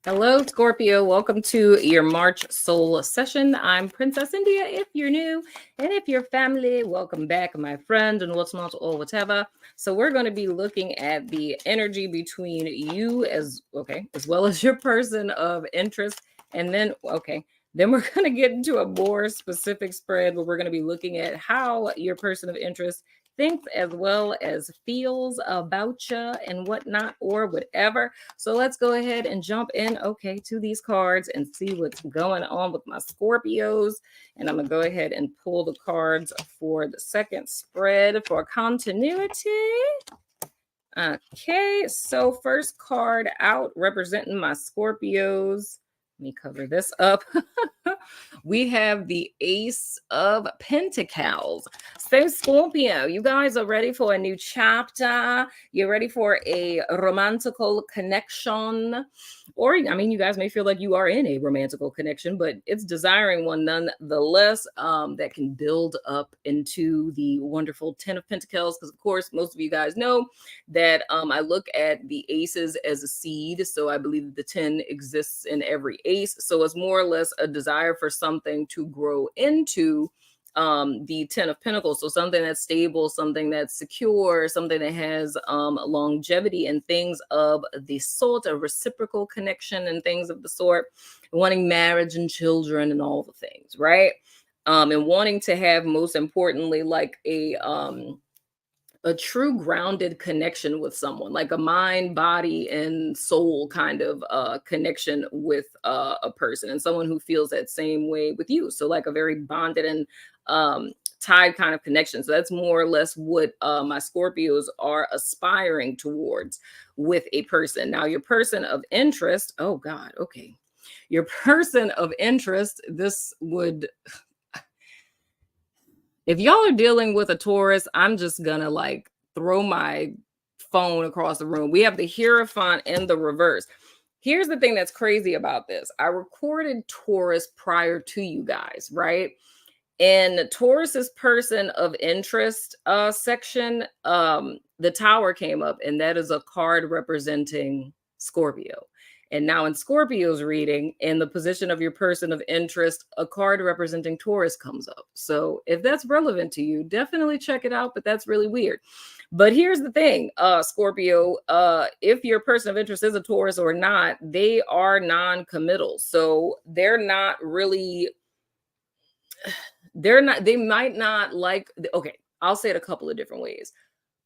Hello, Scorpio. Welcome to your March soul session. I'm Princess India if you're new, and if you're family, welcome back, my friend, and what's not or whatever. So we're going to be looking at the energy between you as well as your person of interest, and then we're going to get into a more specific spread where we're going to be looking at how your person of interest thinks as well as feels about you and whatnot or whatever. So let's go ahead and jump in, to these cards and see what's going on with my Scorpios. And I'm going to go ahead and pull the cards for the second spread for continuity. Okay, so first card out representing my Scorpios. Let me cover this up. We have the Ace of Pentacles. So Scorpio, you guys are ready for a new chapter. You're ready for a romantical connection. Or, you guys may feel like you are in a romantical connection, but it's desiring one nonetheless, that can build up into the wonderful Ten of Pentacles. Because, of course, most of you guys know that I look at the aces as a seed. So I believe that the 10 exists in every ace. So it's more or less a desire for something to grow into the 10 of Pentacles. So something that's stable, something that's secure, something that has longevity and things of the sort, a reciprocal connection and things of the sort, wanting marriage and children and all the things, right? And wanting to have, most importantly, like a true grounded connection with someone, like a mind, body, and soul kind of connection with a person, and someone who feels that same way with you. So like a very bonded and tied kind of connection. So that's more or less what my Scorpios are aspiring towards with a person. Now, your person of interest, oh God, okay. Your person of interest, this would, if y'all are dealing with a Taurus, I'm just gonna like throw my phone across the room. We have the Hierophant in the reverse. Here's the thing that's crazy about this. I recorded Taurus prior to you guys, right? In Taurus's person of interest section, the Tower came up, and that is a card representing Scorpio. And now in Scorpio's reading, in the position of your person of interest, a card representing Taurus comes up. So if that's relevant to you, definitely check it out, but that's really weird. But here's the thing, Scorpio, if your person of interest is a Taurus or not, they are non-committal. So they're not really, they might not like, okay, I'll say it a couple of different ways.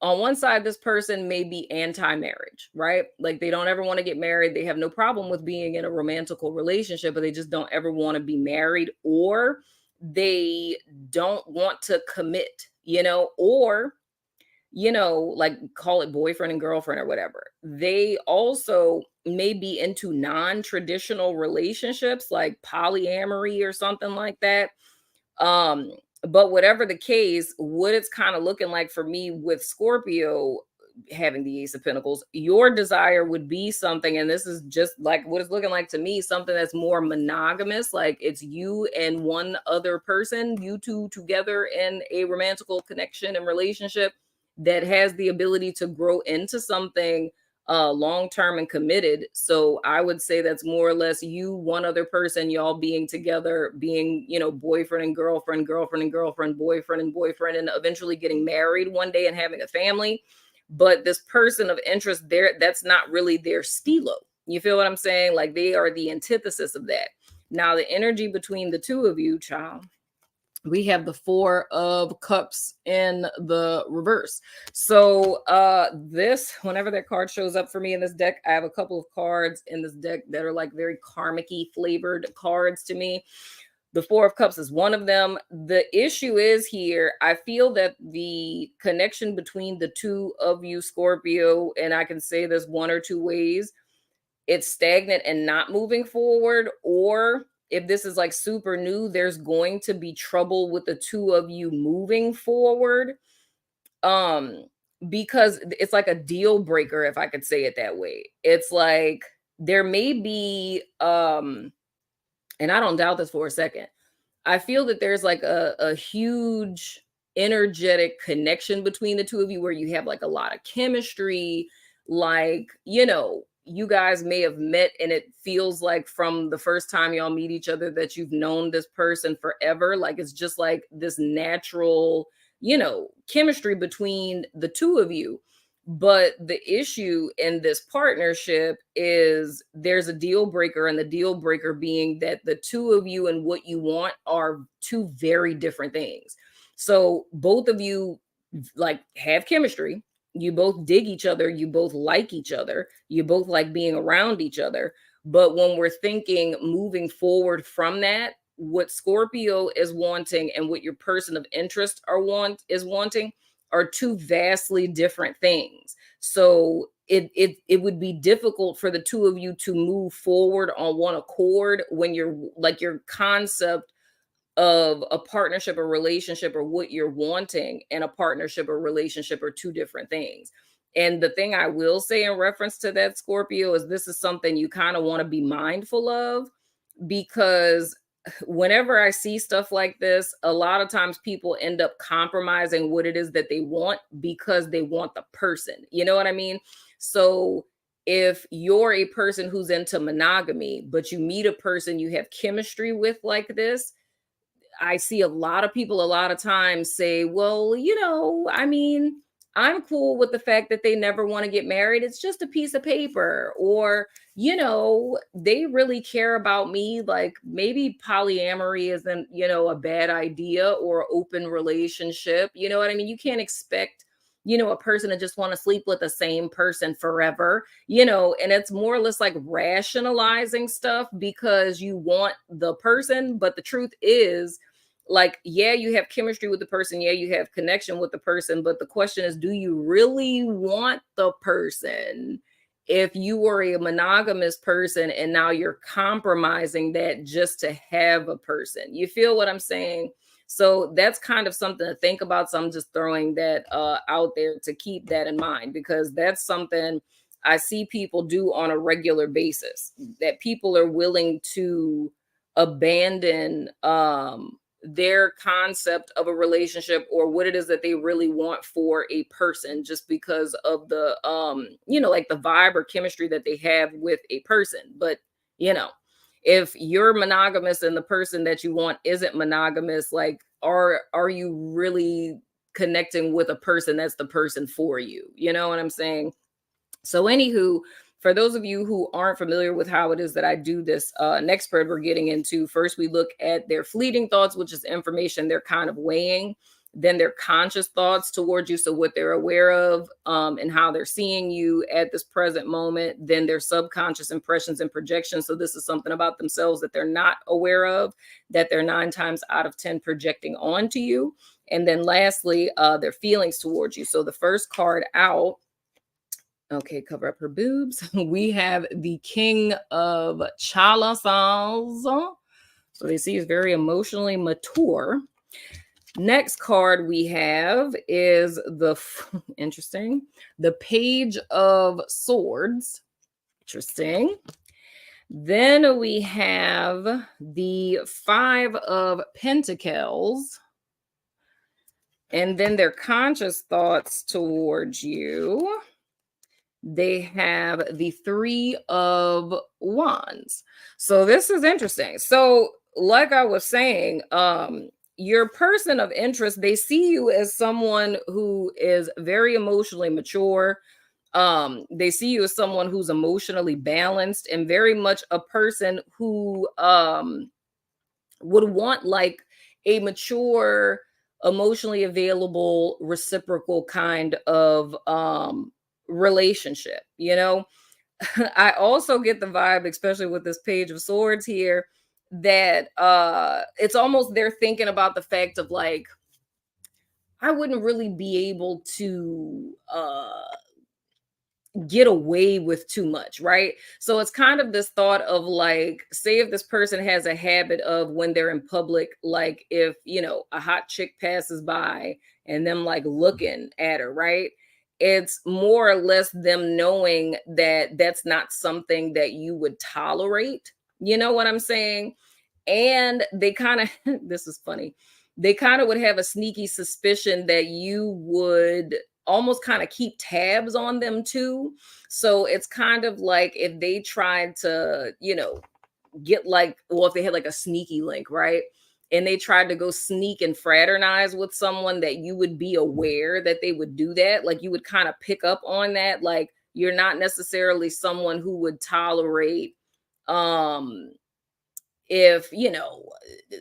On one side, this person may be anti-marriage, right? Like they don't ever want to get married. They have no problem with being in a romantical relationship, but they just don't ever want to be married, or they don't want to commit, or, like call it boyfriend and girlfriend or whatever. They also may be into non-traditional relationships like polyamory or something like that. But whatever the case, what it's kind of looking like for me with Scorpio having the Ace of Pentacles, your desire would be something, and this is just like what it's looking like to me, something that's more monogamous, like it's you and one other person, you two together in a romantical connection and relationship that has the ability to grow into something long-term and committed. So I would say that's more or less you, one other person, y'all being together, being, boyfriend and girlfriend, girlfriend and girlfriend, boyfriend and boyfriend, and eventually getting married one day and having a family. But this person of interest there, that's not really their stilo. You feel what I'm saying? Like they are the antithesis of that. Now, the energy between the two of you, child, we have the Four of Cups in the reverse. So this, whenever that card shows up for me in this deck, I have a couple of cards in this deck that are like very karmic-y flavored cards to me. The Four of Cups is one of them. The issue is here, I feel that the connection between the two of you, Scorpio, and I can say this one or two ways, it's stagnant and not moving forward, or if this is like super new, there's going to be trouble with the two of you moving forward. Because it's like a deal breaker, if I could say it that way. It's like there may be, and I don't doubt this for a second, I feel that there's like a huge energetic connection between the two of you where you have like a lot of chemistry, like, you guys may have met and it feels like from the first time y'all meet each other that you've known this person forever. Like it's just like this natural, chemistry between the two of you. But the issue in this partnership is there's a deal breaker, and the deal breaker being that the two of you and what you want are two very different things. So both of you like have chemistry, you both dig each other, you both like each other, you both like being around each other. But when we're thinking moving forward from that, what Scorpio is wanting and what your person of interest is wanting are two vastly different things. So it would be difficult for the two of you to move forward on one accord when you're like your concept of a partnership or relationship or what you're wanting in a partnership or relationship are two different things. And the thing I will say in reference to that, Scorpio, is this is something you kind of want to be mindful of, because whenever I see stuff like this, a lot of times people end up compromising what it is that they want because they want the person. You know what I mean? So if you're a person who's into monogamy, but you meet a person you have chemistry with like this, I see a lot of people a lot of times say, well, I mean, I'm cool with the fact that they never want to get married. It's just a piece of paper. Or, they really care about me. Like maybe polyamory isn't, a bad idea, or open relationship. You know what I mean? You can't expect, a person to just want to sleep with the same person forever, and it's more or less like rationalizing stuff because you want the person. But the truth is, like, yeah, you have chemistry with the person. Yeah, you have connection with the person. But the question is, do you really want the person? If you were a monogamous person and now you're compromising that just to have a person, you feel what I'm saying? So that's kind of something to think about. So I'm just throwing that out there to keep that in mind, because that's something I see people do on a regular basis, that people are willing to abandon their concept of a relationship or what it is that they really want for a person just because of the like the vibe or chemistry that they have with a person. But if you're monogamous and the person that you want isn't monogamous, like are you really connecting with a person that's the person for you? You know what I'm saying? So anywho, for those of you who aren't familiar with how it is that I do this next spread we're getting into, first we look at their fleeting thoughts, which is information they're kind of weighing, then their conscious thoughts towards you, so what they're aware of and how they're seeing you at this present moment, then their subconscious impressions and projections. So this is something about themselves that they're not aware of, that they're 9 times out of 10 projecting onto you. And then lastly, their feelings towards you. So the first card out, okay, cover up her boobs. We have the King of Chalices. So they see he's very emotionally mature. Next card we have is interesting, the Page of Swords. Interesting. Then we have the 5 of Pentacles. And then their conscious thoughts towards you. They have the 3 of Wands. So this is interesting. So like I was saying, your person of interest, they see you as someone who is very emotionally mature. They see you as someone who's emotionally balanced and very much a person who would want like a mature, emotionally available, reciprocal kind of relationship. I also get the vibe, especially with this Page of Swords here, that it's almost they're thinking about the fact of like, I wouldn't really be able to get away with too much, right? So it's kind of this thought of like, say if this person has a habit of when they're in public, like if a hot chick passes by and them like looking at her, right? It's more or less them knowing that that's not something that you would tolerate. You know what I'm saying? And they kind of, this is funny, they kind of would have a sneaky suspicion that you would almost kind of keep tabs on them too. So it's kind of like if they tried to, get like, well, if they had like a sneaky link, right? And they tried to go sneak and fraternize with someone, that you would be aware that they would do that. Like you would kind of pick up on that. Like you're not necessarily someone who would tolerate um if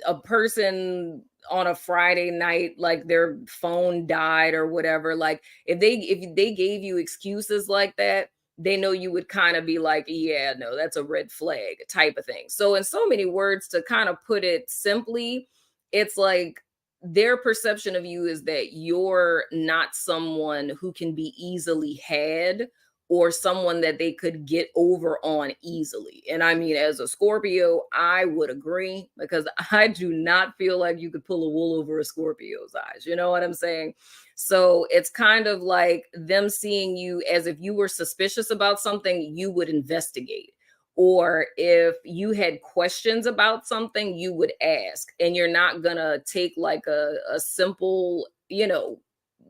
a person on a Friday night, like their phone died or whatever, like if they gave you excuses like that, they know you would kind of be like, yeah, no, that's a red flag type of thing. So in so many words, to kind of put it simply, it's like their perception of you is that you're not someone who can be easily had, or someone that they could get over on easily. And I mean, as a Scorpio, I would agree, because I do not feel like you could pull a wool over a Scorpio's eyes. You know what I'm saying? So it's kind of like them seeing you as if you were suspicious about something, you would investigate. Or if you had questions about something, you would ask. And you're not going to take like a simple,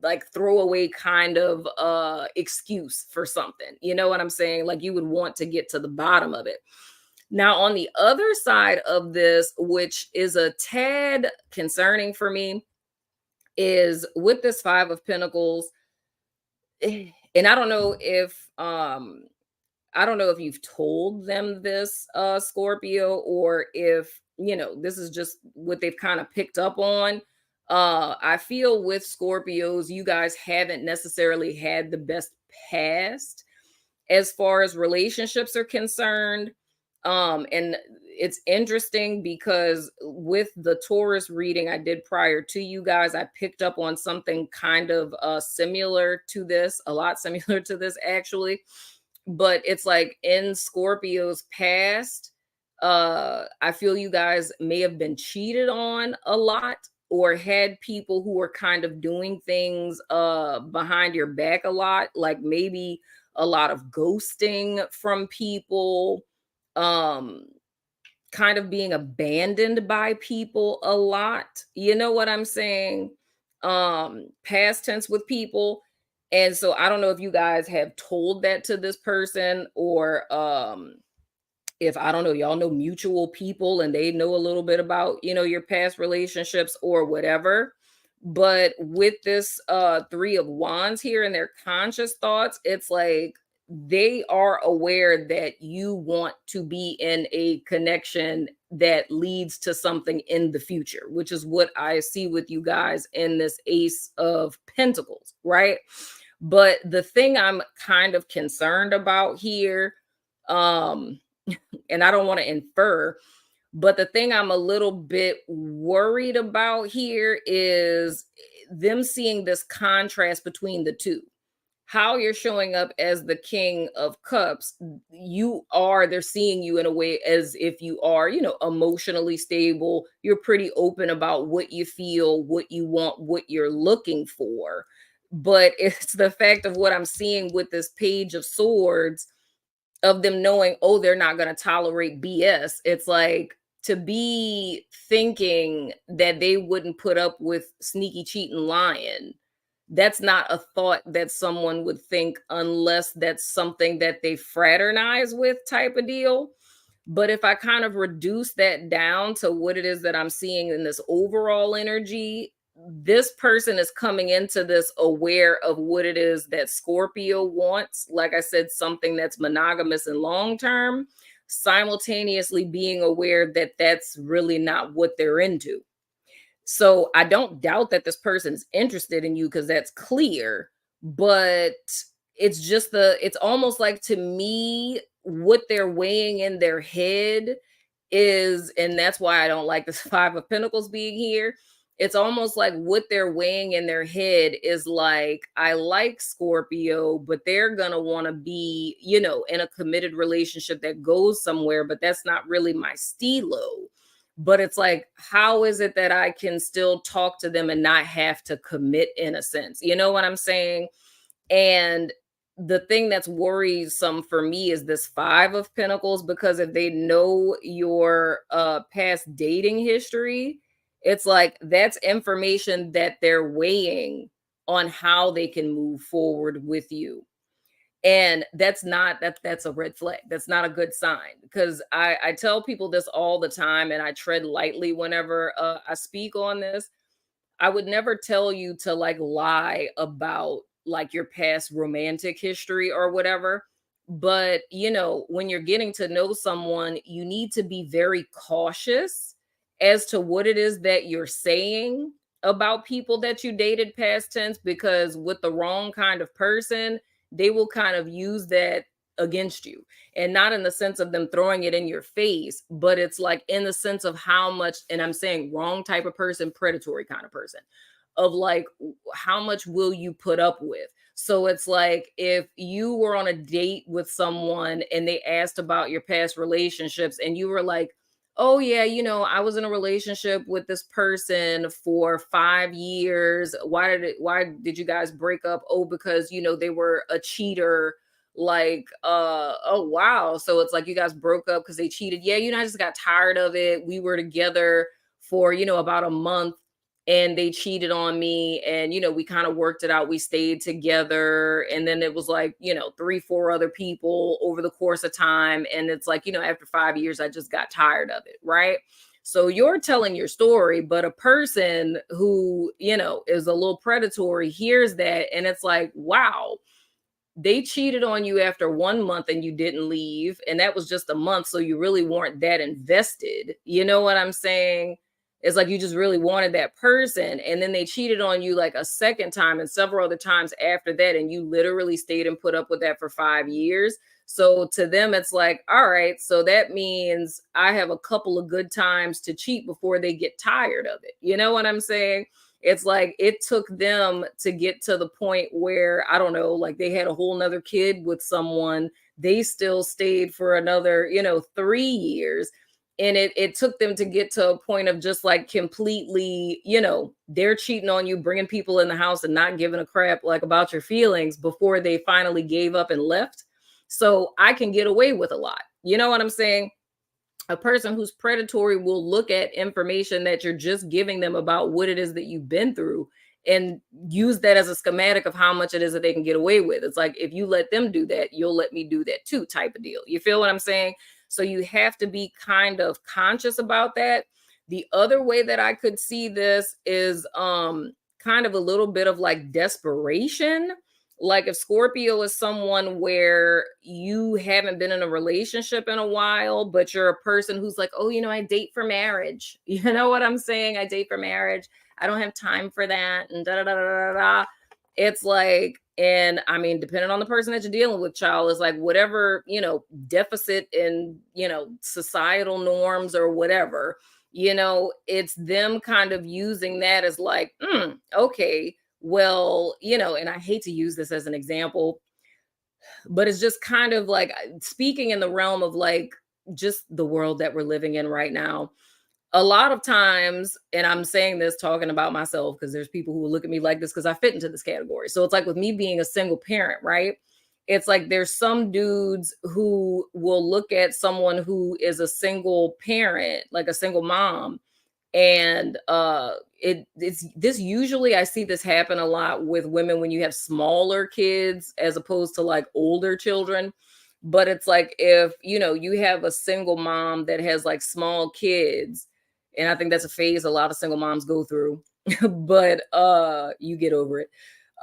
like throwaway kind of excuse for something. You know what I'm saying? Like you would want to get to the bottom of it. Now, on the other side of this, which is a tad concerning for me, is with this 5 of Pentacles. And I don't know if you've told them this, Scorpio, or if, this is just what they've kind of picked up on. I feel with Scorpios, you guys haven't necessarily had the best past as far as relationships are concerned. And it's interesting because with the Taurus reading I did prior to you guys, I picked up on something kind of similar to this, a lot similar to this actually. But it's like in Scorpio's past, I feel you guys may have been cheated on a lot, or had people who were kind of doing things behind your back a lot, like maybe a lot of ghosting from people, um kind of being abandoned by people a lot. You know what I'm saying? Past tense with people. And so I don't know if you guys have told that to this person, or if, I don't know, y'all know mutual people and they know a little bit about, your past relationships or whatever. But with this 3 of Wands here in their conscious thoughts, it's like they are aware that you want to be in a connection that leads to something in the future, which is what I see with you guys in this Ace of Pentacles, right? But the thing I'm kind of concerned about here, um, and I don't want to infer, but the thing I'm a little bit worried about here is them seeing this contrast between the two. How you're showing up as the King of Cups, they're seeing you in a way as if you are, emotionally stable. You're pretty open about what you feel, what you want, what you're looking for. But it's the fact of what I'm seeing with this Page of Swords, of them knowing, oh, they're not going to tolerate BS. It's like, to be thinking that they wouldn't put up with sneaky cheating lying. That's not a thought that someone would think, unless that's something that they fraternize with, type of deal. But if I kind of reduce that down to what it is that I'm seeing in this overall energy, this person is coming into this aware of what it is that Scorpio wants. Like I said, something that's monogamous and long term, simultaneously being aware that that's really not what they're into. So I don't doubt that this person's interested in you, because that's clear. But it's almost like, to me, what they're weighing in their head is, and that's why I don't like this 5 of Pentacles being here. It's almost like what they're weighing in their head is like, I like Scorpio, but they're going to want to be, in a committed relationship that goes somewhere, but that's not really my stilo. But it's like, how is it that I can still talk to them and not have to commit, in a sense? You know what I'm saying? And the thing that's worrisome for me is this 5 of Pentacles, because if they know your past dating history, it's like that's information that they're weighing on how they can move forward with you. And that's a red flag. That's not a good sign, because I tell people this all the time, and I tread lightly whenever I speak on this. I would never tell you to like lie about like your past romantic history or whatever. But, when you're getting to know someone, you need to be very cautious as to what it is that you're saying about people that you dated past tense, because with the wrong kind of person, they will kind of use that against you. And not in the sense of them throwing it in your face, but it's like in the sense of how much, and I'm saying wrong type of person, predatory kind of person, of like how much will you put up with. So it's like if you were on a date with someone and they asked about your past relationships and you were like, oh yeah, I was in a relationship with this person for 5 years. Why did you guys break up? Oh, because they were a cheater. Like, oh wow. So it's like you guys broke up because they cheated. Yeah, I just got tired of it. We were together for about a month, and they cheated on me, and we kind of worked it out. We stayed together, and then it was like 3 4 other people over the course of time, and it's like after 5 years I just got tired of it, right? So you're telling your story, but a person who is a little predatory hears that, and it's like, wow, they cheated on you after 1 month and you didn't leave, and that was just a month, so you really weren't that invested. You know what I'm saying? It's like you just really wanted that person, and then they cheated on you like a second time and several other times after that, and you literally stayed and put up with that for 5 years. So to them, it's like, all right, so that means I have a couple of good times to cheat before they get tired of it. You know what I'm saying? It's like it took them to get to the point where, I don't know, like they had a whole nother kid with someone. They still stayed for another 3 years. And it took them to get to a point of just like completely, they're cheating on you, bringing people in the house and not giving a crap like about your feelings before they finally gave up and left. So I can get away with a lot. You know what I'm saying? A person who's predatory will look at information that you're just giving them about what it is that you've been through and use that as a schematic of how much it is that they can get away with. It's like, if you let them do that, you'll let me do that too, type of deal. You feel what I'm saying? So you have to be kind of conscious about that. The other way that I could see this is kind of a little bit of like desperation. Like if Scorpio is someone where you haven't been in a relationship in a while, but you're a person who's like, oh, I date for marriage. You know what I'm saying? I date for marriage. I don't have time for that. And da da da da da da. It's like, and I mean, depending on the person that you're dealing with, child, is like whatever, deficit in, societal norms or whatever, it's them kind of using that as like, okay, well, and I hate to use this as an example, but it's just kind of like speaking in the realm of like just the world that we're living in right now. A lot of times, and I'm saying this talking about myself because there's people who will look at me like this because I fit into this category. So it's like with me being a single parent, right? It's like there's some dudes who will look at someone who is a single parent, like a single mom, and it's this usually I see this happen a lot with women when you have smaller kids as opposed to like older children. But it's like if you have a single mom that has like small kids, and I think that's a phase a lot of single moms go through, but you get over it.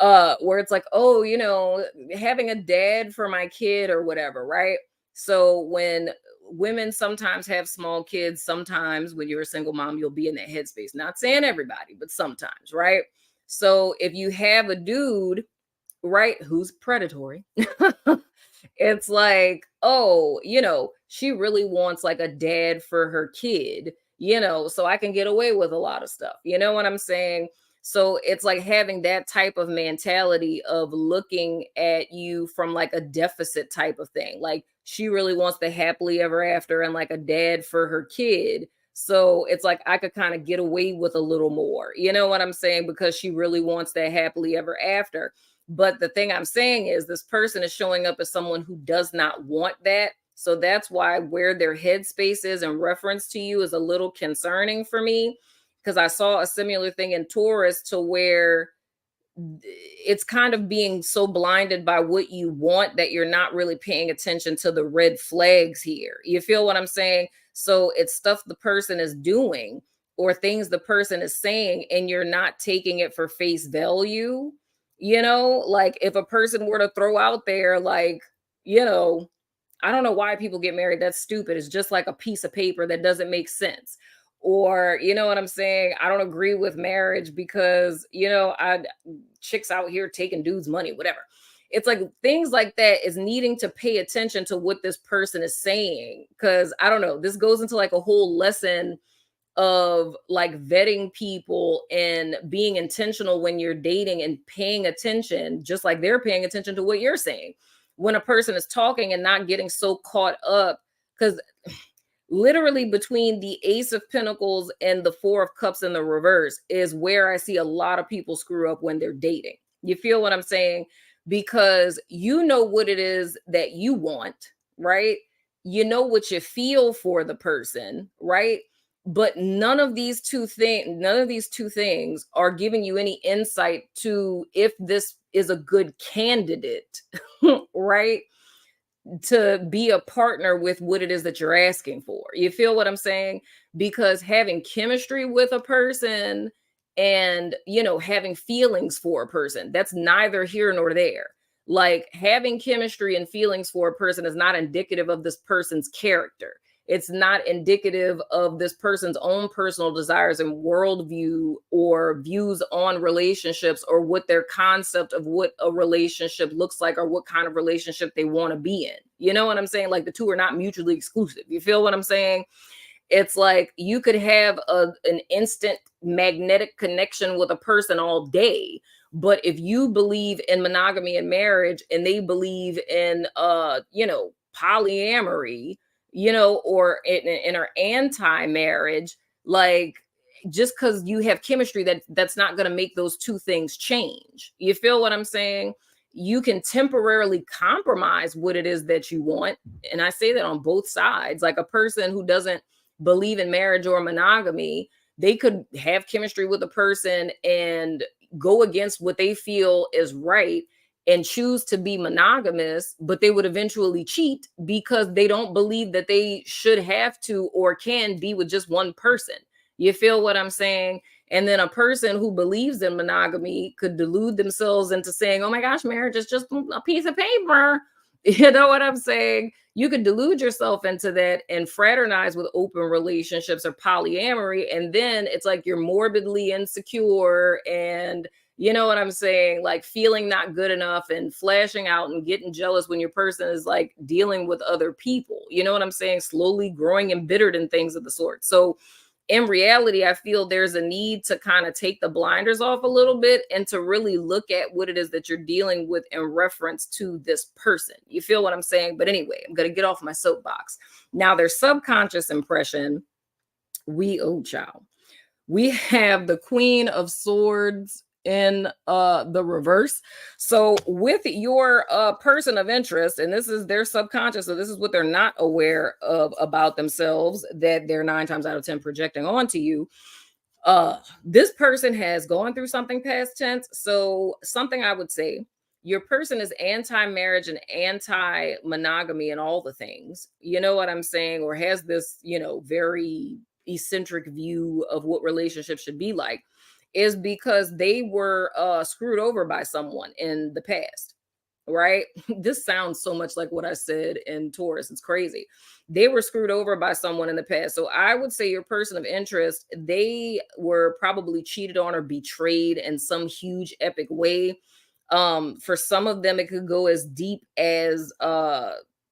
Where it's like, oh, having a dad for my kid or whatever, right? So when women sometimes have small kids, sometimes when you're a single mom, you'll be in that headspace. Not saying everybody, but sometimes, right? So if you have a dude, right, who's predatory, it's like, oh, she really wants like a dad for her kid, so I can get away with a lot of stuff. You know what I'm saying? So it's like having that type of mentality of looking at you from like a deficit type of thing. Like she really wants the happily ever after and like a dad for her kid. So it's like I could kind of get away with a little more. You know what I'm saying? Because she really wants that happily ever after. But the thing I'm saying is this person is showing up as someone who does not want that. So that's why where their headspace is in reference to you is a little concerning for me, because I saw a similar thing in Taurus to where it's kind of being so blinded by what you want that you're not really paying attention to the red flags here. You feel what I'm saying? So it's stuff the person is doing or things the person is saying, and you're not taking it for face value. Like if a person were to throw out there, like, you know, I don't know why people get married. That's stupid. It's just like a piece of paper that doesn't make sense. Or, you know what I'm saying? I don't agree with marriage because, I chicks out here taking dudes' money, whatever. It's like things like that is needing to pay attention to what this person is saying. Cause I don't know, this goes into like a whole lesson of like vetting people and being intentional when you're dating and paying attention, just like they're paying attention to what you're saying. When a person is talking and not getting so caught up, because literally between the Ace of Pentacles and the Four of Cups in the reverse is where I see a lot of people screw up when they're dating. You feel what I'm saying? Because you know what it is that you want, right? You know what you feel for the person, right? But none of these two things are giving you any insight to if this is a good candidate, right? To be a partner with what it is that you're asking for. You feel what I'm saying? Because having chemistry with a person and, having feelings for a person, that's neither here nor there. Like having chemistry and feelings for a person is not indicative of this person's character. It's not indicative of this person's own personal desires and worldview or views on relationships or what their concept of what a relationship looks like or what kind of relationship they want to be in. You know what I'm saying? Like the two are not mutually exclusive. You feel what I'm saying? It's like you could have an instant magnetic connection with a person all day. But if you believe in monogamy and marriage and they believe in, polyamory, or in our anti-marriage, like just because you have chemistry, that's not going to make those two things change. You feel what I'm saying? You can temporarily compromise what it is that you want. And I say that on both sides. Like a person who doesn't believe in marriage or monogamy, they could have chemistry with a person and go against what they feel is right and choose to be monogamous, but they would eventually cheat because they don't believe that they should have to or can be with just one person. You feel what I'm saying? And then a person who believes in monogamy could delude themselves into saying, oh my gosh, marriage is just a piece of paper. You know what I'm saying? You could delude yourself into that and fraternize with open relationships or polyamory. And then it's like you're morbidly insecure and you know what I'm saying? Like feeling not good enough and flashing out and getting jealous when your person is like dealing with other people. You know what I'm saying? Slowly growing embittered and things of the sort. So in reality, I feel there's a need to kind of take the blinders off a little bit and to really look at what it is that you're dealing with in reference to this person. You feel what I'm saying? But anyway, I'm going to get off my soapbox. Now, their subconscious impression, child. We have the Queen of Swords in the reverse. So with your person of interest, and this is their subconscious, so this is what they're not aware of about themselves that they're 9 times out of 10 projecting onto you. This person has gone through something past tense. So something I would say, your person is anti-marriage and anti-monogamy and all the things, you know what I'm saying, or has this, very eccentric view of what relationships should be like, is because they were screwed over by someone in the past, right? This sounds so much like what I said in Taurus. It's crazy. They were screwed over by someone in the past. So I would say your person of interest, they were probably cheated on or betrayed in some huge epic way. For some of them, it could go as deep as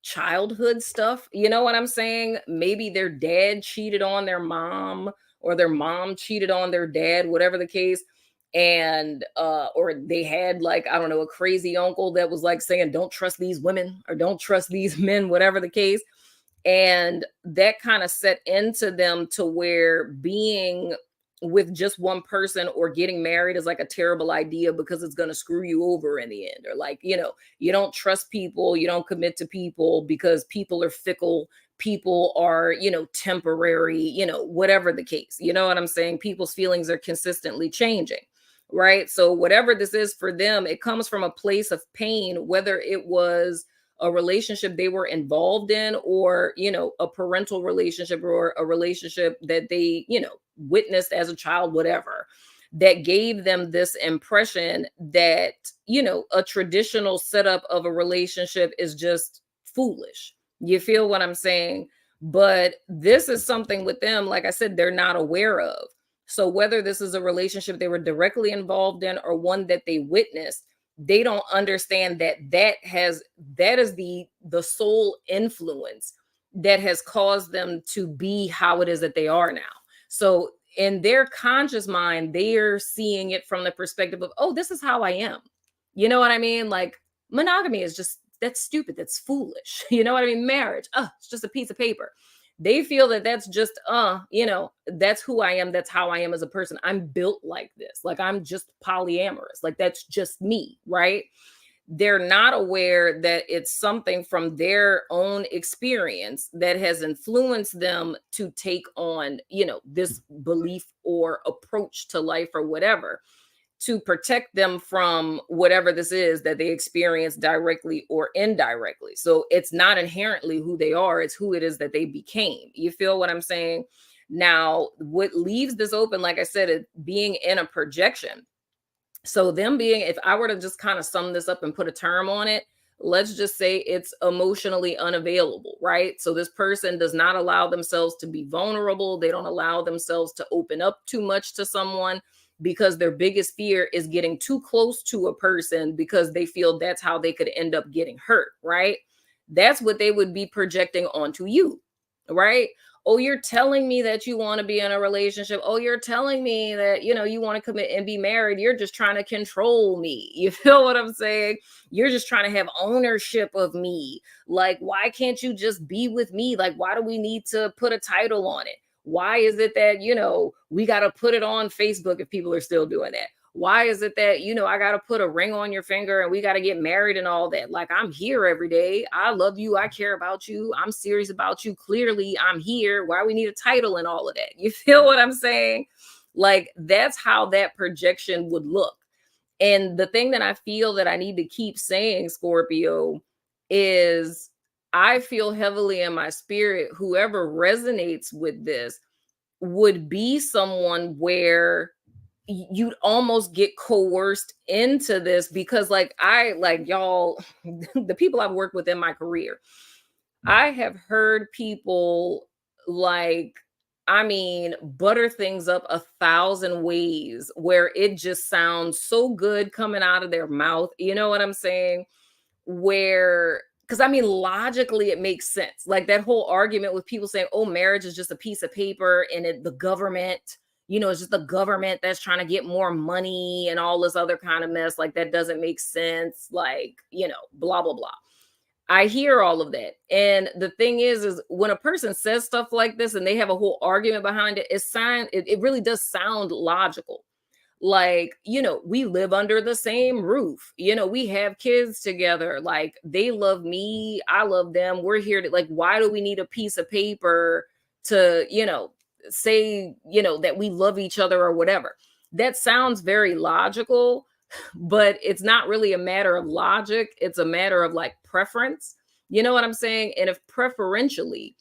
childhood stuff. You know what I'm saying? Maybe their dad cheated on their mom or their mom cheated on their dad, whatever the case. And or they had like, I don't know, a crazy uncle that was like saying, don't trust these women or don't trust these men, whatever the case. And that kind of set into them to where being with just one person or getting married is like a terrible idea because it's going to screw you over in the end. Or like, you don't trust people, you don't commit to people because people are fickle, people are, temporary, whatever the case. You know what I'm saying? People's feelings are consistently changing, right? So whatever this is for them, it comes from a place of pain, whether it was a relationship they were involved in, or, a parental relationship, or a relationship that they, witnessed as a child, whatever, that gave them this impression that, a traditional setup of a relationship is just foolish. You feel what I'm saying? But this is something with them, like I said, they're not aware of. So whether this is a relationship they were directly involved in or one that they witnessed, they don't understand that that is the sole influence that has caused them to be how it is that they are now. So in their conscious mind, they are seeing it from the perspective of, oh, this is how I am. You know what I mean? Like, monogamy is just, that's stupid, that's foolish. You know what I mean? Marriage, it's just a piece of paper. They feel that that's just, that's who I am. That's how I am as a person. I'm built like this. Like, I'm just polyamorous. Like, that's just me, right? They're not aware that it's something from their own experience that has influenced them to take on, this belief or approach to life or whatever, to protect them from whatever this is that they experience directly or indirectly. So it's not inherently who they are, it's who it is that they became. You feel what I'm saying? Now, what leaves this open, like I said, is being in a projection. So them being, if I were to just kind of sum this up and put a term on it, let's just say it's emotionally unavailable, right? So this person does not allow themselves to be vulnerable. They don't allow themselves to open up too much to someone, because their biggest fear is getting too close to a person because they feel that's how they could end up getting hurt, right? That's what they would be projecting onto you, right? Oh, you're telling me that you want to be in a relationship. Oh, you're telling me that, you want to commit and be married. You're just trying to control me. You feel what I'm saying? You're just trying to have ownership of me. Like, why can't you just be with me? Like, why do we need to put a title on it? Why is it that, we got to put it on Facebook if people are still doing that? Why is it that, I got to put a ring on your finger and we got to get married and all that? Like, I'm here every day. I love you. I care about you. I'm serious about you. Clearly, I'm here. Why we need a title and all of that? You feel what I'm saying? Like, that's how that projection would look. And the thing that I feel that I need to keep saying, Scorpio, is I feel heavily in my spirit, whoever resonates with this would be someone where you'd almost get coerced into this, because like y'all, the people I've worked with in my career, I have heard people, like, I mean, butter things up 1,000 ways where it just sounds so good coming out of their mouth. You know what I'm saying? Where, because I mean, logically, it makes sense. Like that whole argument with people saying, oh, marriage is just a piece of paper and the government, it's just the government that's trying to get more money and all this other kind of mess. Like, that doesn't make sense. Like, blah, blah, blah. I hear all of that. And the thing is when a person says stuff like this and they have a whole argument behind it, it really does sound logical. Like, we live under the same roof. We have kids together. Like, they love me. I love them. We're here to, like, why do we need a piece of paper to, say, that we love each other or whatever? That sounds very logical, but it's not really a matter of logic. It's a matter of like preference. You know what I'm saying? And if preferentially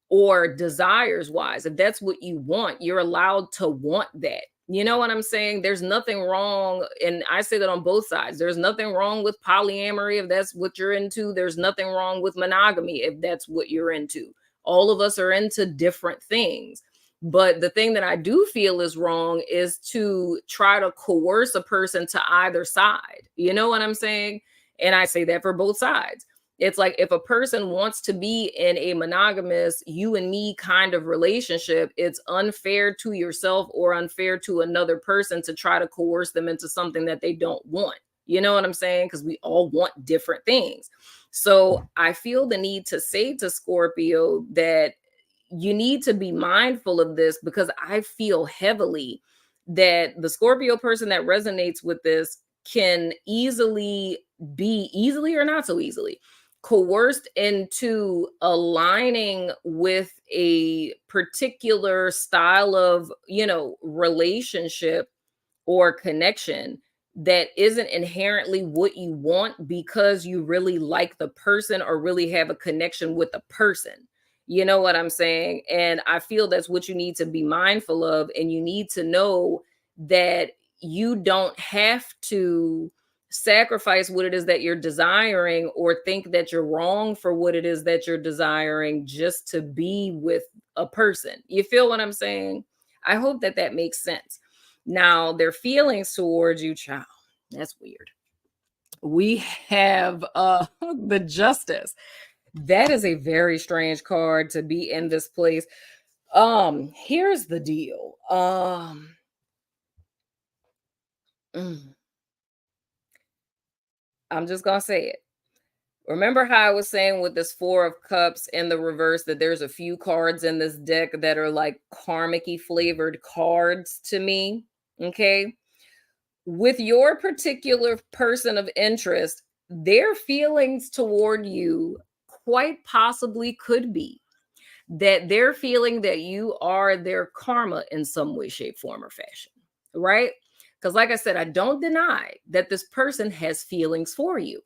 or desires wise, if that's what you want, you're allowed to want that. You know what I'm saying? There's nothing wrong. And I say that on both sides. There's nothing wrong with polyamory if that's what you're into. There's nothing wrong with monogamy if that's what you're into. All of us are into different things. But the thing that I do feel is wrong is to try to coerce a person to either side. You know what I'm saying? And I say that for both sides. It's like, if a person wants to be in a monogamous you and me kind of relationship, it's unfair to yourself or unfair to another person to try to coerce them into something that they don't want. You know what I'm saying? Because we all want different things. So I feel the need to say to Scorpio that you need to be mindful of this, because I feel heavily that the Scorpio person that resonates with this can easily or not so easily coerced into aligning with a particular style of, relationship or connection that isn't inherently what you want because you really like the person or really have a connection with the person. You know what I'm saying? And I feel that's what you need to be mindful of. And you need to know that you don't have to sacrifice what it is that you're desiring or think that you're wrong for what it is that you're desiring just to be with a person. You feel what I'm saying? I hope that that makes sense. Now, their feelings towards you, child, that's weird. We have the justice. That is a very strange card to be in this place. Here's the deal. Mm, I'm just gonna say it. Remember how I was saying with this Four of Cups in the reverse that there's a few cards in this deck that are like karmic-y flavored cards to me? Okay. With your particular person of interest, their feelings toward you quite possibly could be that they're feeling that you are their karma in some way, shape, form, or fashion, right? Because, like I said, I don't deny that this person has feelings for you.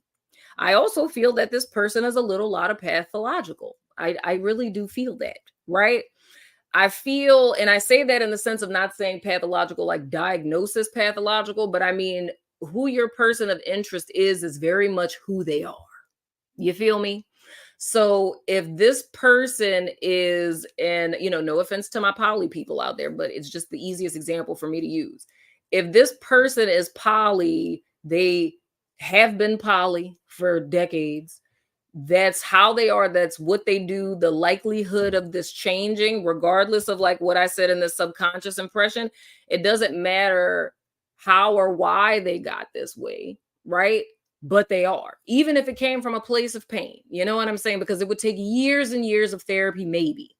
I also feel that this person is a little lot of pathological. I really do feel that, right? I feel, and I say that in the sense of not saying pathological, like diagnosis pathological, but I mean, who your person of interest is very much who they are. You feel me? So if this person is, and no offense to my poly people out there, but it's just the easiest example for me to use. If this person is poly, they have been poly for decades. That's how they are. That's what they do. The likelihood of this changing, regardless of like what I said in the subconscious impression, it doesn't matter how or why they got this way, right? But they are, even if it came from a place of pain. You know what I'm saying? Because it would take years and years of therapy, maybe,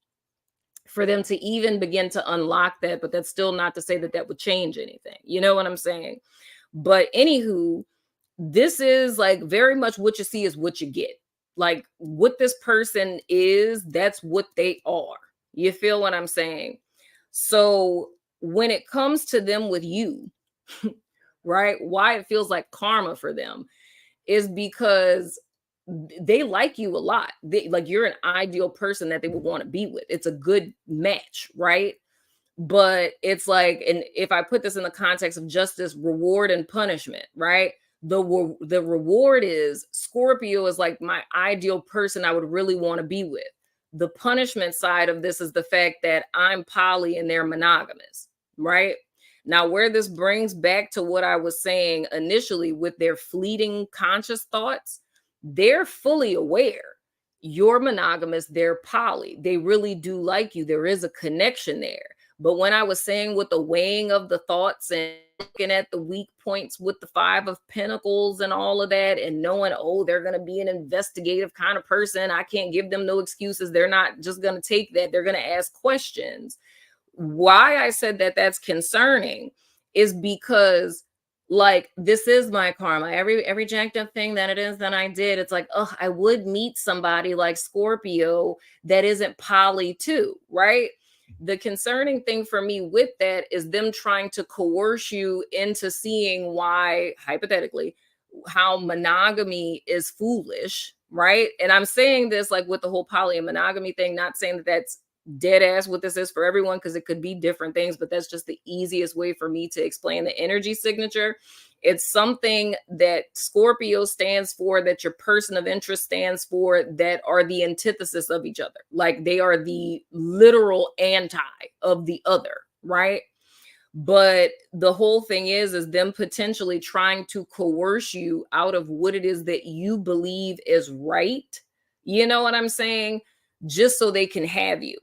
for them to even begin to unlock that. But that's still not to say that that would change anything. You know what I'm saying? But anywho, this is like very much what you see is what you get. Like what this person is, that's what they are. You feel what I'm saying? So when it comes to them with you, right? Why it feels like karma for them is because they like you a lot. They, like you're an ideal person that they would want to be with. It's a good match, right? But it's like, and if I put this in the context of justice, reward and punishment, right? The reward is Scorpio is like my ideal person I would really want to be with. The punishment side of this is the fact that I'm poly and they're monogamous, right? Now, where this brings back to what I was saying initially with their fleeting conscious thoughts, they're fully aware you're monogamous, they're poly. They really do like you. There is a connection there. But when I was saying with the weighing of the thoughts and looking at the weak points with the Five of Pentacles and all of that, and knowing, oh, they're going to be an investigative kind of person, I can't give them no excuses. They're not just going to take that. They're going to ask questions. Why I said that that's concerning is because like this is my karma. Every jacked up thing that it is that I did, it's like, oh, I would meet somebody like Scorpio that isn't poly too, right? The concerning thing for me with that is them trying to coerce you into seeing why, hypothetically, how monogamy is foolish, right? And I'm saying this like with the whole poly and monogamy thing, not saying that that's dead ass what this is for everyone, because it could be different things, but that's just the easiest way for me to explain the energy signature. It's something that Scorpio stands for, that your person of interest stands for, that are the antithesis of each other. Like they are the literal anti of the other, right? But the whole thing is them potentially trying to coerce you out of what it is that you believe is right. You know what I'm saying? Just so they can have you.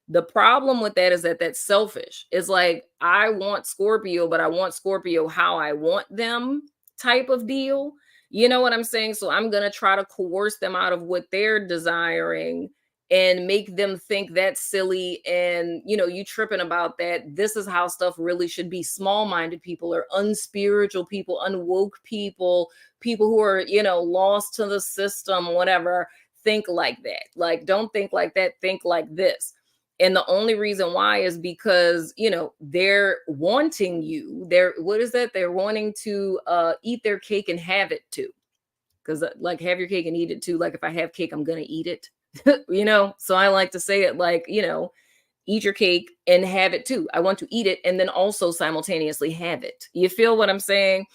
The problem with that is that that's selfish. It's like, I want Scorpio, but I want Scorpio how I want them type of deal. You know what I'm saying? So I'm going to try to coerce them out of what they're desiring and make them think that's silly. And, you tripping about that. This is how stuff really should be. Small-minded people or unspiritual people, unwoke people, people who are, lost to the system, whatever, think like that. Like, don't think like that. Think like this. And the only reason why is because, they're wanting you. What is that? They're wanting to eat their cake and have it too. Because, like, have your cake and eat it too. Like, if I have cake, I'm going to eat it. So I like to say it like, eat your cake and have it too. I want to eat it and then also simultaneously have it. You feel what I'm saying?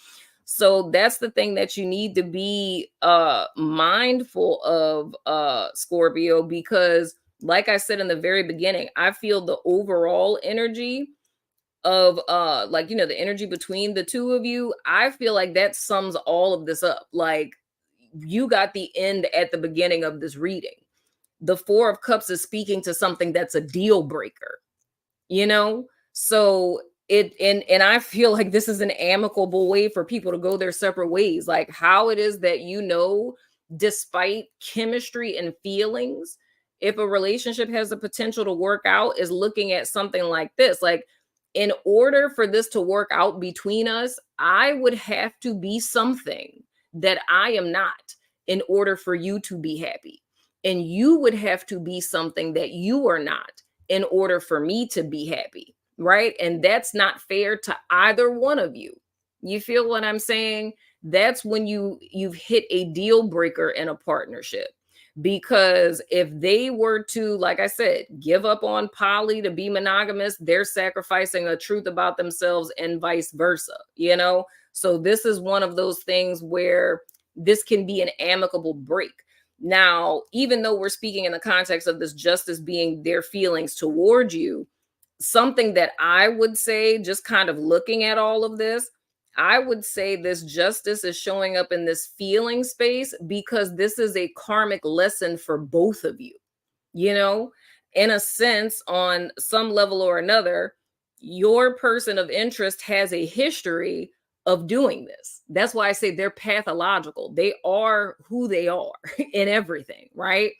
So that's the thing that you need to be mindful of, Scorpio, because like I said in the very beginning, I feel the overall energy of like, the energy between the two of you. I feel like that sums all of this up. Like, you got the end at the beginning of this reading. The Four of Cups is speaking to something that's a deal breaker, you know? So and I feel like this is an amicable way for people to go their separate ways. Like, how it is that, despite chemistry and feelings, if a relationship has the potential to work out, is looking at something like this. Like, in order for this to work out between us, I would have to be something that I am not in order for you to be happy. And you would have to be something that you are not in order for me to be happy, right? And that's not fair to either one of you. You feel what I'm saying? That's when you've hit a deal breaker in a partnership. Because if they were to, like I said, give up on poly to be monogamous, they're sacrificing a truth about themselves and vice versa. So this is one of those things where this can be an amicable break. Now, even though we're speaking in the context of this justice being their feelings toward you, something that I would say, just kind of looking at all of this, I would say this justice is showing up in this feeling space because this is a karmic lesson for both of you. In a sense, on some level or another, your person of interest has a history of doing this. That's why I say they're pathological. They are who they are in everything, right?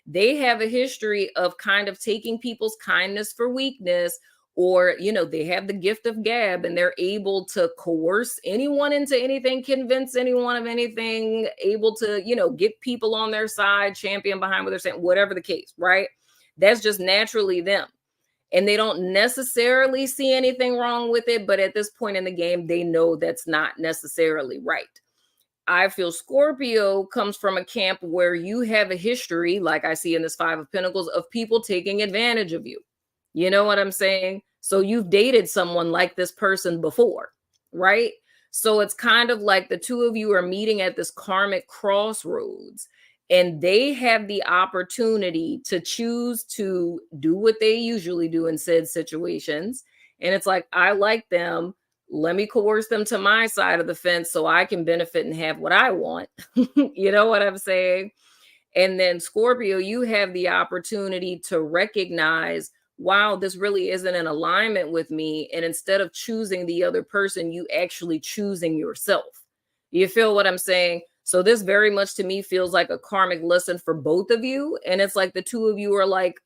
They have a history of kind of taking people's kindness for weakness, or, they have the gift of gab and they're able to coerce anyone into anything, convince anyone of anything, able to, get people on their side, champion behind what they're saying, whatever the case, right? That's just naturally them. And they don't necessarily see anything wrong with it, but at this point in the game, they know that's not necessarily right. I feel Scorpio comes from a camp where you have a history, like I see in this Five of Pentacles, of people taking advantage of you. You know what I'm saying? So you've dated someone like this person before, right? So it's kind of like the two of you are meeting at this karmic crossroads, and they have the opportunity to choose to do what they usually do in said situations. And it's like, I like them. Let me coerce them to my side of the fence so I can benefit and have what I want. You know what I'm saying? And then Scorpio, you have the opportunity to recognize, wow, this really isn't in alignment with me. And instead of choosing the other person, you actually choosing yourself. You feel what I'm saying? So this very much to me feels like a karmic lesson for both of you. And it's like the two of you are like,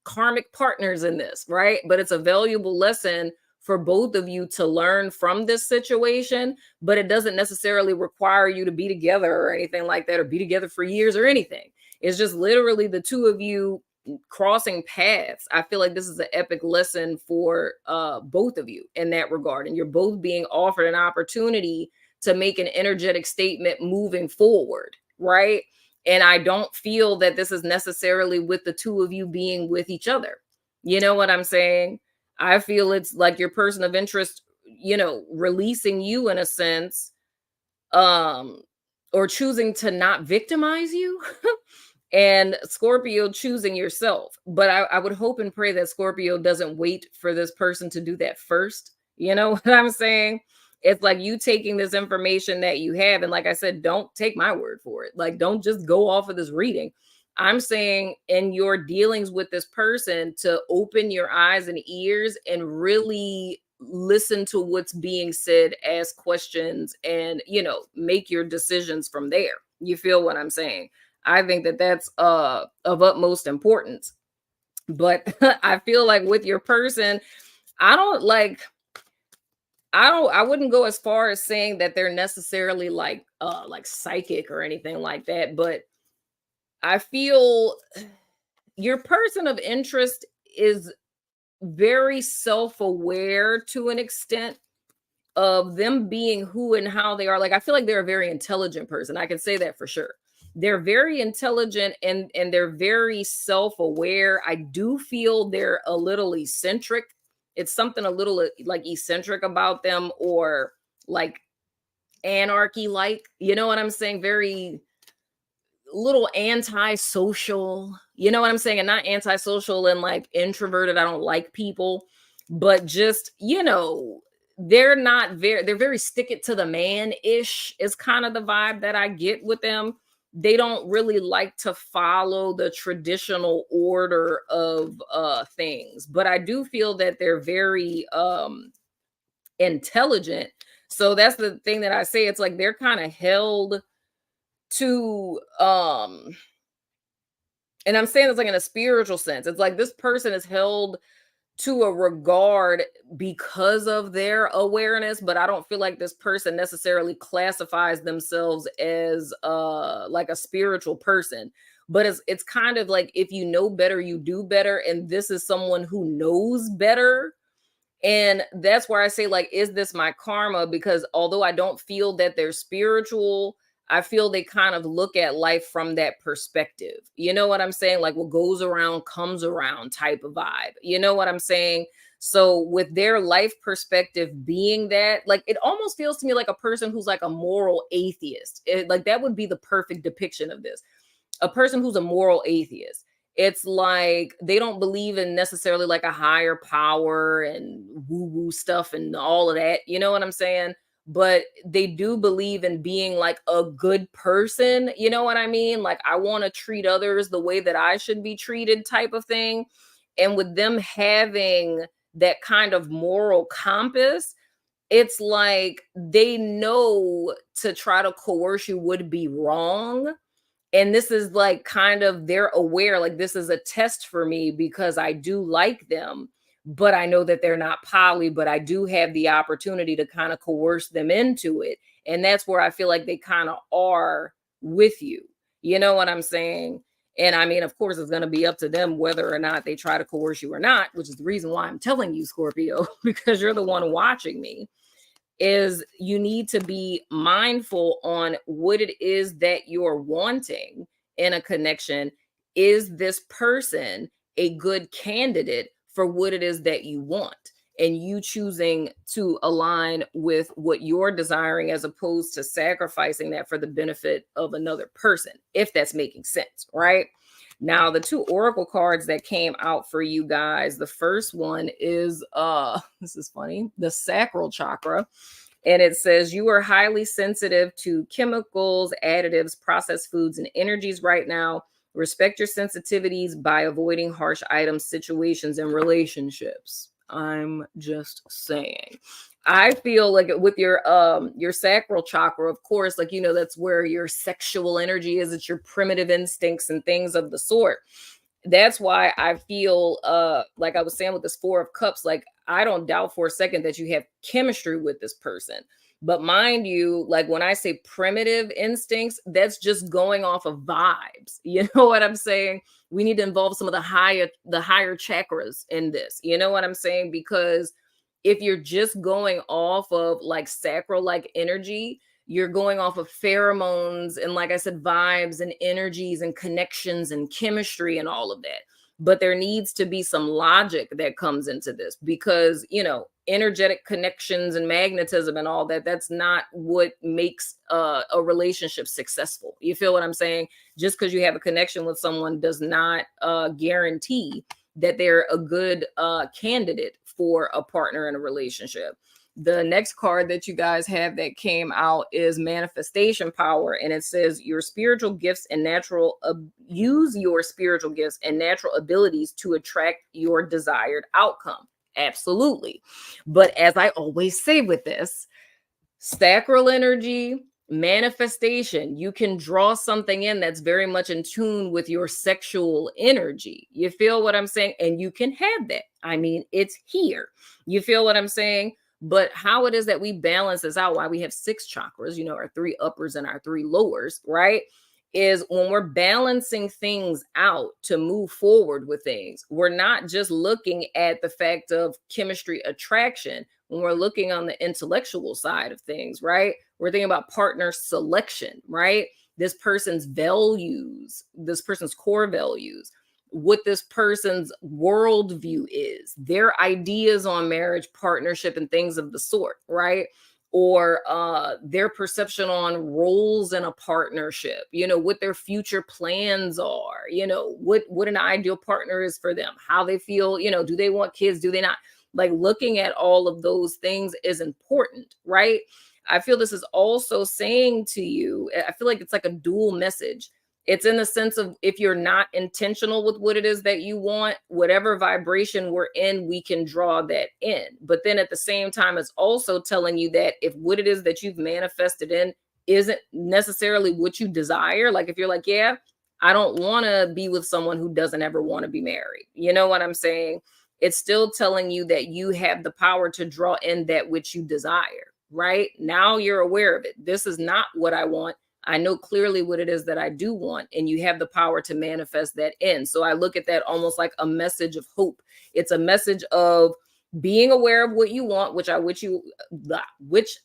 karmic partners in this, right? But it's a valuable lesson for both of you to learn from this situation, but it doesn't necessarily require you to be together or anything like that, or be together for years or anything. It's just literally the two of you crossing paths. I feel like this is an epic lesson for both of you in that regard. And you're both being offered an opportunity to make an energetic statement moving forward, right? And I don't feel that this is necessarily with the two of you being with each other. You know what I'm saying? I feel it's like your person of interest, releasing you in a sense, or choosing to not victimize you. And Scorpio choosing yourself. But I would hope and pray that Scorpio doesn't wait for this person to do that first. You know what I'm saying? It's like you taking this information that you have. And like I said, don't take my word for it. Like, don't just go off of this reading. I'm saying in your dealings with this person to open your eyes and ears and really listen to what's being said, ask questions, and, make your decisions from there. You feel what I'm saying? I think that that's of utmost importance. But I feel like with your person, I wouldn't go as far as saying that they're necessarily like psychic or anything like that, but I feel your person of interest is very self-aware to an extent of them being who and how they are. Like, I feel like they're a very intelligent person. I can say that for sure. They're very intelligent and they're very self-aware. I do feel they're a little eccentric. It's something a little like eccentric about them, or like anarchy like, you know what I'm saying? Very little antisocial, you know what I'm saying? And not antisocial and like introverted, I don't like people, but just, they're very stick it to the man-ish is kind of the vibe that I get with them. They don't really like to follow the traditional order of things, but I do feel that they're very intelligent. So that's the thing that I say. It's like they're kind of held to and I'm saying it's like in a spiritual sense. It's like this person is held to a regard because of their awareness, but I don't feel like this person necessarily classifies themselves as like a spiritual person. But it's kind of like, if you know better, you do better, and this is someone who knows better. And that's where I say, like, is this my karma? Because although I don't feel that they're spiritual, I feel they kind of look at life from that perspective. You know what I'm saying? Like, what goes around comes around type of vibe. You know what I'm saying? So with their life perspective being that, like, it almost feels to me like a person who's like a moral atheist. Like, that would be the perfect depiction of this. A person who's a moral atheist. It's like they don't believe in necessarily like a higher power and woo woo stuff and all of that. You know what I'm saying? But they do believe in being like a good person. You know what I mean? Like, I want to treat others the way that I should be treated, type of thing. And with them having that kind of moral compass, it's like they know to try to coerce you would be wrong. And this is like kind of, they're aware, like, this is a test for me because I do like them, but I know that they're not poly, but I do have the opportunity to kind of coerce them into it. And that's where I feel like they kind of are with you. You know what I'm saying? And I mean, of course, it's going to be up to them whether or not they try to coerce you or not, which is the reason why I'm telling you, Scorpio, because you're the one watching me. Is you need to be mindful on what it is that you're wanting in a connection. Is this person a good candidate for what it is that you want? And you choosing to align with what you're desiring as opposed to sacrificing that for the benefit of another person, if that's making sense, right? Now, the two oracle cards that came out for you guys, the first one is this is funny, the sacral chakra. And it says you are highly sensitive to chemicals, additives, processed foods, and energies right now. Respect your sensitivities by avoiding harsh items, situations, and relationships. I'm just saying. I feel like with your sacral chakra, of course, like, that's where your sexual energy is. It's your primitive instincts and things of the sort. That's why I feel like I was saying with this Four of Cups, like, I don't doubt for a second that you have chemistry with this person. But mind you, like, when I say primitive instincts, that's just going off of vibes. You know what I'm saying? We need to involve some of the higher chakras in this. You know what I'm saying? Because if you're just going off of like sacral like energy, you're going off of pheromones and, like I said, vibes and energies and connections and chemistry and all of that. But there needs to be some logic that comes into this because, energetic connections and magnetism and all that, that's not what makes a relationship successful. You feel what I'm saying? Just because you have a connection with someone does not guarantee that they're a good candidate for a partner in a relationship. The next card that you guys have that came out is manifestation power. And it says your spiritual gifts and use your spiritual gifts and natural abilities to attract your desired outcome. Absolutely. But as I always say with this, sacral energy, manifestation, you can draw something in that's very much in tune with your sexual energy. You feel what I'm saying? And you can have that. I mean, it's here. You feel what I'm saying? But how it is that we balance this out, why we have 6 chakras, our 3 uppers and our 3 lowers, right? is when we're balancing things out to move forward with things, we're not just looking at the fact of chemistry attraction. When we're looking on the intellectual side of things, right? We're thinking about partner selection, right? This person's values, this person's core values, what this person's worldview is, their ideas on marriage, partnership, and things of the sort, right? Or their perception on roles in a partnership, what their future plans are, what an ideal partner is for them, how they feel, do they want kids, do they not? Like, looking at all of those things is important, right? I feel this is also saying to you, I feel like it's like a dual message. It's in the sense of, if you're not intentional with what it is that you want, whatever vibration we're in, we can draw that in. But then at the same time, it's also telling you that if what it is that you've manifested in isn't necessarily what you desire, like if you're like, yeah, I don't want to be with someone who doesn't ever want to be married. You know what I'm saying? It's still telling you that you have the power to draw in that which you desire, right? Now you're aware of it. This is not what I want. I know clearly what it is that I do want, and you have the power to manifest that in. So I look at that almost like a message of hope. It's a message of being aware of what you want, which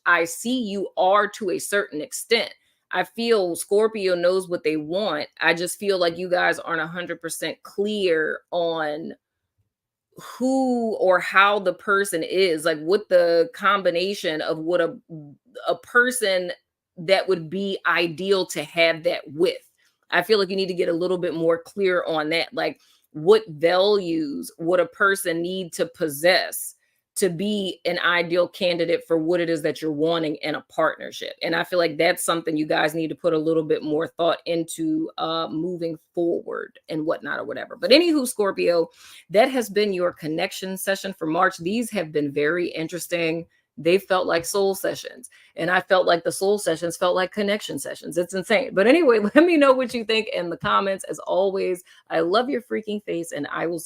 I see you are to a certain extent. I feel Scorpio knows what they want. I just feel like you guys aren't 100% clear on who or how the person is, like what the combination of what a person that would be ideal to have that with. I feel like you need to get a little bit more clear on that. Like, what values would a person need to possess to be an ideal candidate for what it is that you're wanting in a partnership? And I feel like that's something you guys need to put a little bit more thought into moving forward and whatnot or whatever. But anywho, Scorpio, that has been your connection session for March. These have been very interesting. They felt like soul sessions, and I felt like the soul sessions felt like connection sessions. It's insane. But anyway, let me know what you think in the comments. As always, I love your freaking face, and I will